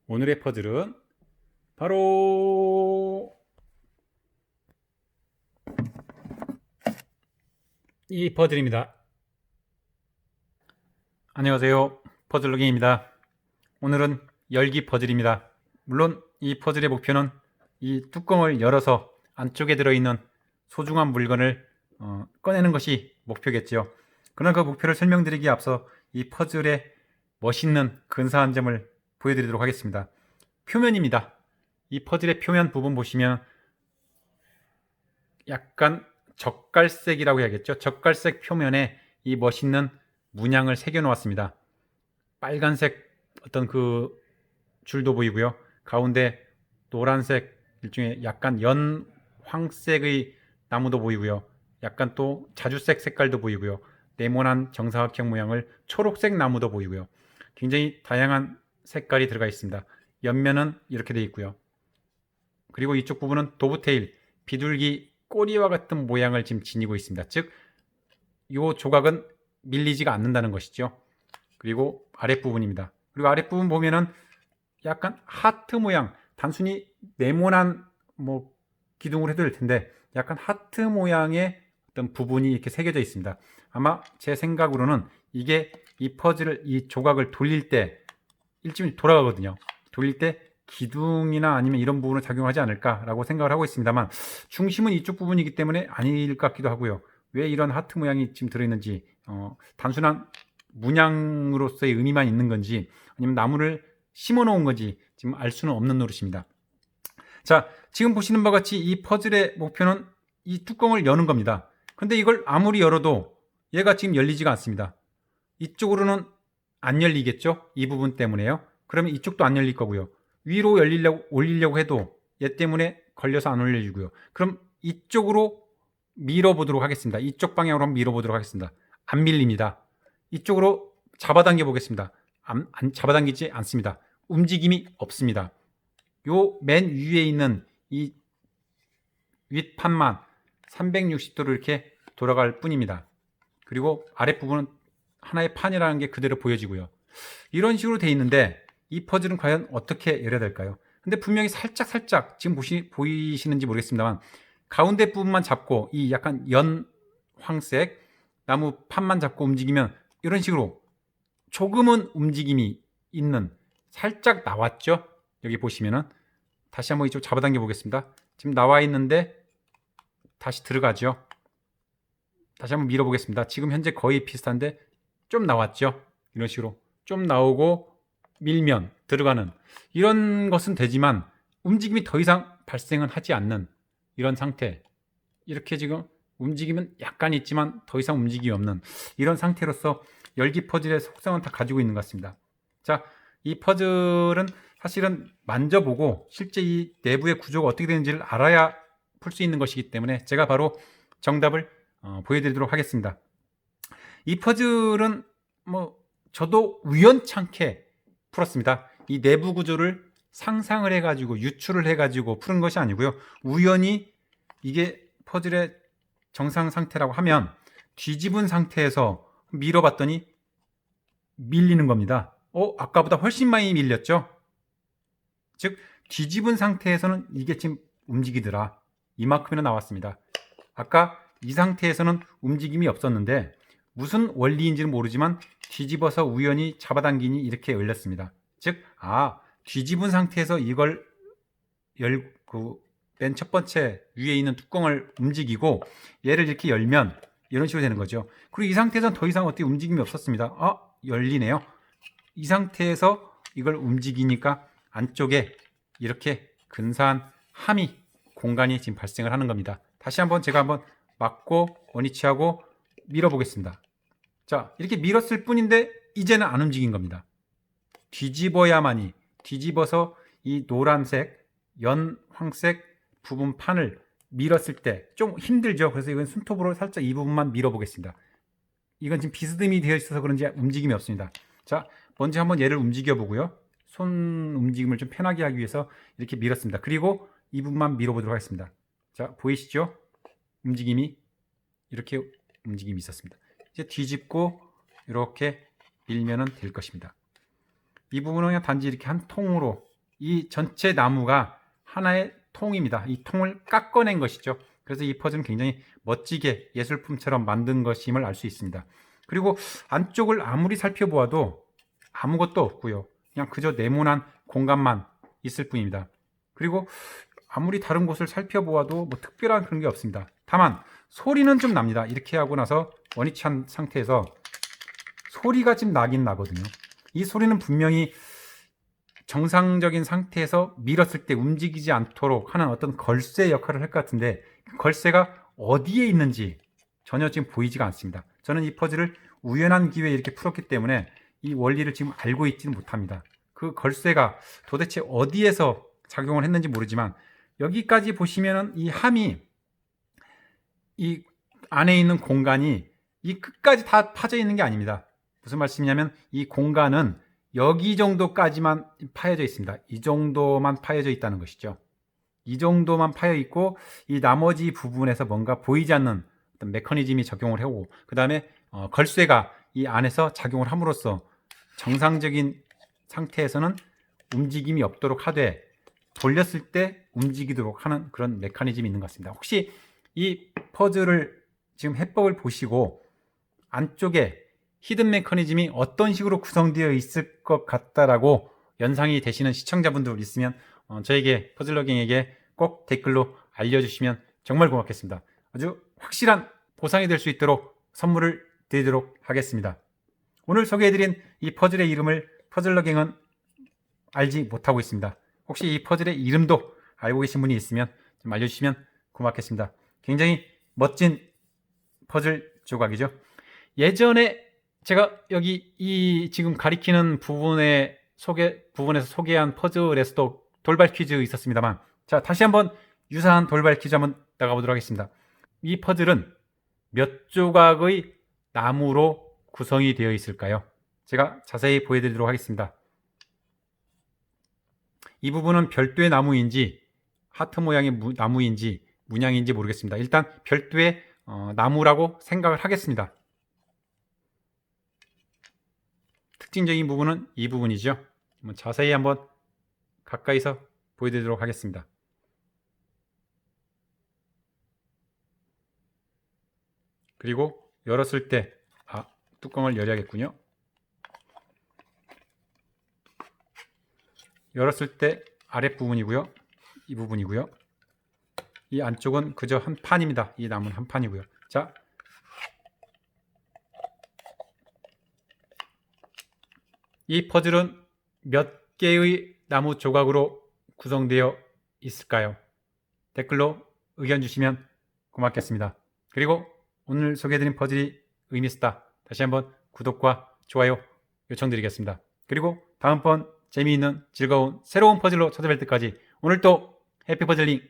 오늘의 퍼즐은 바로 이 퍼즐입니다. 안녕하세요, 퍼즐로깅입니다. 오늘은 열기 퍼즐입니다. 물론 이 퍼즐의 목표는 이 뚜껑을 열어서 안쪽에 들어있는 소중한 물건을 꺼내는 것이 목표겠죠. 그러나 그 목표를 설명드리기에 앞서 이 퍼즐의 멋있는 근사한 점을 보여드리도록 하겠습니다. 표면입니다. 이 퍼즐의 표면 부분 보시면 약간 젓갈색이라고 해야겠죠. 젓갈색 표면에 이 멋있는 문양을 새겨 놓았습니다. 빨간색 어떤 그 줄도 보이고요. 가운데 노란색 일종의 약간 연황색의 나무도 보이고요. 약간 또 자주색 색깔도 보이고요. 네모난 정사각형 모양을 초록색 나무도 보이고요. 굉장히 다양한 색깔이 들어가 있습니다. 옆면은 이렇게 되어 있고요. 그리고 이쪽 부분은 도브테일, 비둘기 꼬리와 같은 모양을 지금 지니고 있습니다. 즉, 이 조각은 밀리지가 않는다는 것이죠. 그리고 아랫부분입니다. 그리고 아랫부분 보면은 약간 하트 모양, 단순히 네모난 기둥으로 해도 될 텐데 약간 하트 모양의 어떤 부분이 이렇게 새겨져 있습니다. 아마 제 생각으로는 이게 이 퍼즐을, 이 조각을 돌릴 때 일찍 돌아가거든요. 돌릴 때 기둥이나 아니면 이런 부분을 작용하지 않을까라고 생각을 하고 있습니다만, 중심은 이쪽 부분이기 때문에 아닐 것 같기도 하고요. 왜 이런 하트 모양이 지금 들어있는지, 단순한 문양으로서의 의미만 있는 건지 아니면 나무를 심어 놓은 건지 지금 알 수는 없는 노릇입니다. 자, 지금 보시는 바와 같이 이 퍼즐의 목표는 이 뚜껑을 여는 겁니다. 근데 이걸 아무리 열어도 얘가 지금 열리지가 않습니다. 이쪽으로는 안 열리겠죠? 이 부분 때문에요. 그러면 이쪽도 안 열릴 거고요. 위로 올리려고 해도 얘 때문에 걸려서 안 올려지고요. 그럼 이쪽으로 밀어보도록 하겠습니다. 이쪽 방향으로 한번 밀어보도록 하겠습니다. 안 밀립니다. 이쪽으로 잡아당겨 보겠습니다. 안 잡아당기지 않습니다. 움직임이 없습니다. 요 맨 위에 있는 이 윗판만 360도로 이렇게 돌아갈 뿐입니다. 그리고 아랫부분은 하나의 판이라는 게 그대로 보여지고요. 이런 식으로 돼 있는데 이 퍼즐은 과연 어떻게 열어야 될까요? 근데 분명히 살짝 지금 보이시는지 모르겠습니다만 가운데 부분만 잡고 이 약간 연황색 나무 판만 잡고 움직이면 이런 식으로 조금은 움직임이 있는, 살짝 나왔죠? 여기 보시면은 다시 한번 이쪽 잡아당겨 보겠습니다. 지금 나와 있는데 다시 들어가죠. 다시 한번 밀어보겠습니다. 지금 현재 거의 비슷한데 좀 나왔죠. 이런 식으로 좀 나오고 밀면 들어가는 이런 것은 되지만 움직임이 더 이상 발생은 하지 않는 이런 상태. 이렇게 지금 움직임은 약간 있지만 더 이상 움직임이 없는 이런 상태로서 열기 퍼즐의 속성은 다 가지고 있는 것 같습니다. 자, 이 퍼즐은 사실은 만져보고 실제 이 내부의 구조가 어떻게 되는지를 알아야 풀 수 있는 것이기 때문에 제가 바로 정답을 보여드리도록 하겠습니다. 이 퍼즐은 저도 우연찮게 풀었습니다. 이 내부 구조를 상상을 해가지고 유추를 해가지고 푸는 것이 아니고요. 우연히 이게 퍼즐의 정상 상태라고 하면 뒤집은 상태에서 밀어봤더니 밀리는 겁니다. 아까보다 훨씬 많이 밀렸죠? 즉 뒤집은 상태에서는 이게 지금 움직이더라. 이만큼이나 나왔습니다. 아까 이 상태에서는 움직임이 없었는데 무슨 원리인지는 모르지만 뒤집어서 우연히 잡아당기니 이렇게 열렸습니다. 즉, 뒤집은 상태에서 이걸 맨 첫 번째 위에 있는 뚜껑을 움직이고 얘를 이렇게 열면 이런 식으로 되는 거죠. 그리고 이 상태에서는 더 이상 어떻게 움직임이 없었습니다. 열리네요. 이 상태에서 이걸 움직이니까 안쪽에 이렇게 근사한 함이 공간이 지금 발생을 하는 겁니다. 다시 한번 제가 한번 맞고 원위치하고 밀어보겠습니다. 자, 이렇게 밀었을 뿐인데 이제는 안 움직인 겁니다. 뒤집어야만이, 뒤집어서 이 노란색, 연황색 부분 판을 밀었을 때 좀 힘들죠. 그래서 이건 손톱으로 살짝 이 부분만 밀어보겠습니다. 이건 지금 비스듬히 되어 있어서 그런지 움직임이 없습니다. 자, 먼저 한번 얘를 움직여 보고요. 손 움직임을 좀 편하게 하기 위해서 이렇게 밀었습니다. 그리고 이 부분만 밀어보도록 하겠습니다. 자, 보이시죠? 움직임이 이렇게 움직임이 있었습니다. 이제 뒤집고 이렇게 밀면은 될 것입니다. 이 부분은 그냥 단지 이렇게 한 통으로 이 전체 나무가 하나의 통입니다. 이 통을 깎아낸 것이죠. 그래서 이 퍼즐은 굉장히 멋지게 예술품처럼 만든 것임을 알 수 있습니다. 그리고 안쪽을 아무리 살펴보아도 아무것도 없고요. 그냥 그저 네모난 공간만 있을 뿐입니다. 그리고 아무리 다른 곳을 살펴보아도 뭐 특별한 그런 게 없습니다. 다만 소리는 좀 납니다. 이렇게 하고 나서 원위치한 상태에서 소리가 좀 나긴 나거든요. 이 소리는 분명히 정상적인 상태에서 밀었을 때 움직이지 않도록 하는 어떤 걸쇠 역할을 할 것 같은데 걸쇠가 어디에 있는지 전혀 지금 보이지가 않습니다. 저는 이 퍼즐을 우연한 기회에 이렇게 풀었기 때문에 이 원리를 지금 알고 있지는 못합니다. 그 걸쇠가 도대체 어디에서 작용을 했는지 모르지만 여기까지 보시면은 이 함이 이 안에 있는 공간이 이 끝까지 다 파져 있는 게 아닙니다. 무슨 말씀이냐면 이 공간은 여기 정도까지만 파여져 있습니다. 이 정도만 파여져 있다는 것이죠. 이 정도만 파여 있고 이 나머지 부분에서 뭔가 보이지 않는 어떤 메커니즘이 작용을 하고 그 다음에 걸쇠가 이 안에서 작용을 함으로써 정상적인 상태에서는 움직임이 없도록 하되 돌렸을 때 움직이도록 하는 그런 메커니즘이 있는 것 같습니다. 혹시 이 퍼즐을 지금 해법을 보시고 안쪽에 히든 메커니즘이 어떤 식으로 구성되어 있을 것 같다라고 연상이 되시는 시청자분들 있으면 저에게 퍼즐러깅에게 꼭 댓글로 알려주시면 정말 고맙겠습니다. 아주 확실한 보상이 될 수 있도록 선물을 드리도록 하겠습니다. 오늘 소개해드린 이 퍼즐의 이름을 퍼즐러깅은 알지 못하고 있습니다. 혹시 이 퍼즐의 이름도 알고 계신 분이 있으면 좀 알려주시면 고맙겠습니다. 굉장히 멋진 퍼즐 조각이죠. 예전에 제가 여기 이 지금 가리키는 부분에서 소개한 퍼즐에서도 돌발 퀴즈 있었습니다만 자 다시 한번 유사한 돌발 퀴즈 한번 나가보도록 하겠습니다. 이 퍼즐은 몇 조각의 나무로 구성이 되어 있을까요? 제가 자세히 보여드리도록 하겠습니다. 이 부분은 별도의 나무인지 하트 모양의 나무인지 문양인지 모르겠습니다. 일단 별도의 나무라고 생각을 하겠습니다. 특징적인 부분은 이 부분이죠. 자세히 한번 가까이서 보여드리도록 하겠습니다. 그리고 열었을 때 뚜껑을 열어야겠군요. 열었을 때 아랫부분이고요. 이 부분이고요. 이 안쪽은 그저 한 판입니다. 이 나무는 한 판이고요. 자, 이 퍼즐은 몇 개의 나무 조각으로 구성되어 있을까요? 댓글로 의견 주시면 고맙겠습니다. 그리고 오늘 소개해드린 퍼즐이 의미 있었다. 다시 한번 구독과 좋아요 요청드리겠습니다. 그리고 다음번 재미있는 즐거운 새로운 퍼즐로 찾아뵐 때까지 오늘도 해피 퍼즐링